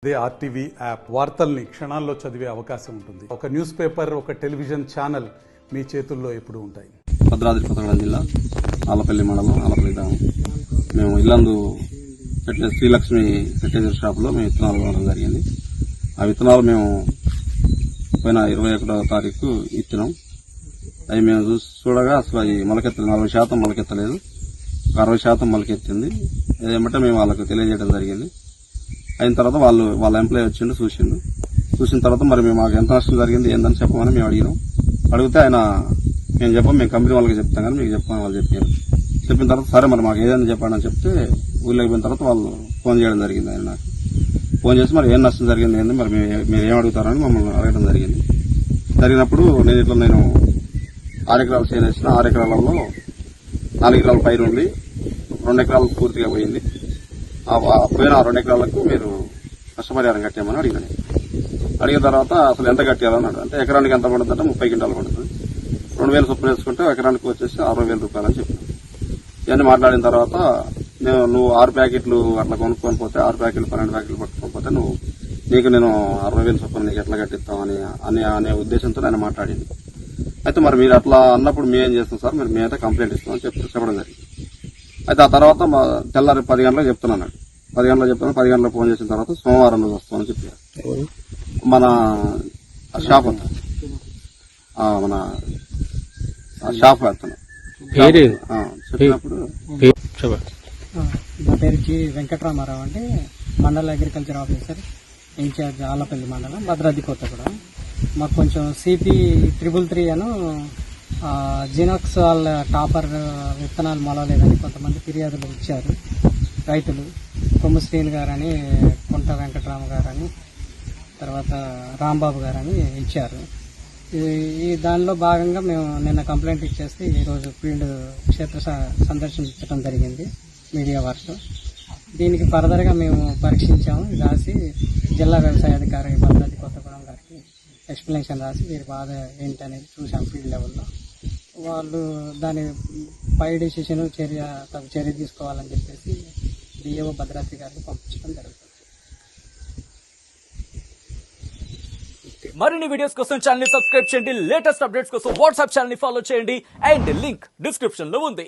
అదే RTV app వార్తల్ని క్షణాల్లో చదివే అవకాశం ఉంటుంది. ఒక న్యూస్ పేపర్, ఒక టెలివిజన్ ఛానల్ మీ చేతుల్లో ఎప్పుడూ ఉంటాయి. భద్రాద్రి కొత్తగూడెం జిల్లా ఆలపల్లి మండలం ఆలపల్లి గ్రామం. మేము ఇల్లందు శ్రీలక్ష్మి ఫెర్టిలైజర్ షాప్లో మేము విత్తనాలు కొనడం జరిగింది. ఆ విత్తనాలు మేము పోయిన 21వ తారీఖు ఇచ్చినాం. అవి మేము చూడగా అసలు అవి మొలకెత్తలేదు. 40% మొలకెత్తలేదు, 60% మొలకెత్తింది. ఏమంటే మేము వాళ్ళకు తెలియజేయడం జరిగింది. అయిన తర్వాత వాళ్ళ ఎంప్లాయీ వచ్చిండు, చూసిన తర్వాత మరి మాకు ఎంత నష్టం జరిగింది ఏందని చెప్పమని మేము అడిగినాం. అడిగితే ఆయన మేము చెప్పాం, మేము కంపెనీ వాళ్ళకి చెప్తాం కానీ మీకు చెప్పమని వాళ్ళు చెప్పారు. చెప్పిన తర్వాత సరే మరి మాకు ఏదైనా చెప్పండి అని చెప్తే ఊళ్ళోకి పోయిన తర్వాత వాళ్ళు ఫోన్ చేయడం జరిగింది. ఆయన నాకు ఫోన్ చేసి మరి ఏం నష్టం జరిగింది ఏంది, మరి మీరు ఏం అడుగుతారని మమ్మల్ని అడగడం జరిగింది. జరిగినప్పుడు నేను 6 ఎకరాలు చేను వేసిన. 6 ఎకరాలలో 4 ఎకరాల పైరు ఉంది, 2 ఎకరాలు పూర్తిగా పోయింది. పోయిన 2 ఎకరాలకు మీరు నష్టపరిహారం కట్టామని అడిగినాను. అడిగిన తర్వాత అసలు ఎంత కట్టాలని అన్నాడు. అంటే ఎకరానికి ఎంత పడుతుందంటే 30 క్వింటాలు పడుతుంది. 2000 చొప్పున వేసుకుంటే ఎకరానికి వచ్చేసి 60,000 రూపాయలు అని చెప్పాను. ఇవన్నీ మాట్లాడిన తర్వాత నువ్వు 6 ప్యాకెట్లు అట్లా కొనుక్కొని పోతే, 6 ప్యాకెట్లు 12 ప్యాకెట్లు పట్టుకొని పోతే నీకు నేను 60,000 చొప్పున నీకు ఎట్లా కట్టిస్తామని అనే ఉద్దేశంతో ఆయన మాట్లాడింది. అయితే మరి మీరు అట్లా అన్నప్పుడు మేమేం చేస్తాం సార్, మరి మేమైతే కంప్లైంట్ ఇస్తామని చెప్పడం జరిగింది. అయితే ఆ తర్వాత తెల్లారి 10 గంటలకు చెప్తున్నాను. 10 గంటలకు చెప్తాను. 10 గంటలకు ఫోన్ చేసిన తర్వాత సోమవారం రోజు వస్తామని చెప్పారు. మన షాప్ అంతా మన షాప్ వేస్తాను చెప్పినప్పుడు నా పేరు వెంకటరామారావు అండి. మండల అగ్రికల్చర్ ఆఫీసర్ ఇన్ఛార్జ్ ఆలపల్లి మండలం, భద్రాద్రి కొత్తగూడెం. మాకు కొంచెం CP 333 అను జినాక్స్ వాళ్ళ టాపర్ విత్తనాలు మొలవలేదని కొంతమంది ఫిర్యాదులు ఇచ్చారు రైతులు. కొమ్ము శ్రీని గారని, కుంట వెంకటరామ గారని, తర్వాత రాంబాబు గారని ఇచ్చారు. ఈ దానిలో భాగంగా మేము నిన్న కంప్లైంట్ ఇచ్చేస్తే ఈరోజు ఫీల్డ్ క్షేత్ర సందర్శించడం జరిగింది మీడియా వర్క్. దీనికి ఫర్దర్గా మేము పరీక్షించాము, రాసి జిల్లా వ్యవసాయ అధికారి భద్రాద్రి కొత్తగూడెం గారికి ఎక్స్ప్లెనేషన్ రాసి వీరి బాధ ఏంటనేది చూసాం ఫీల్డ్ లెవెల్లో. వాళ్ళు దాని పై డిసిషన్ చర్య తీసుకోవాలని చెప్పేసి DO భద్రాద్రి గారికి పంపించడం జరుగుతుంది. మరిన్ని వీడియోస్ కోసం ఛానల్ ని సబ్స్క్రైబ్ చేయండి. లేటెస్ట్ అప్డేట్స్ కోసం వాట్సాప్ ఛానల్ ని ఫాలో చేయండి. అండ్ లింక్ డిస్క్రిప్షన్ లో ఉంది.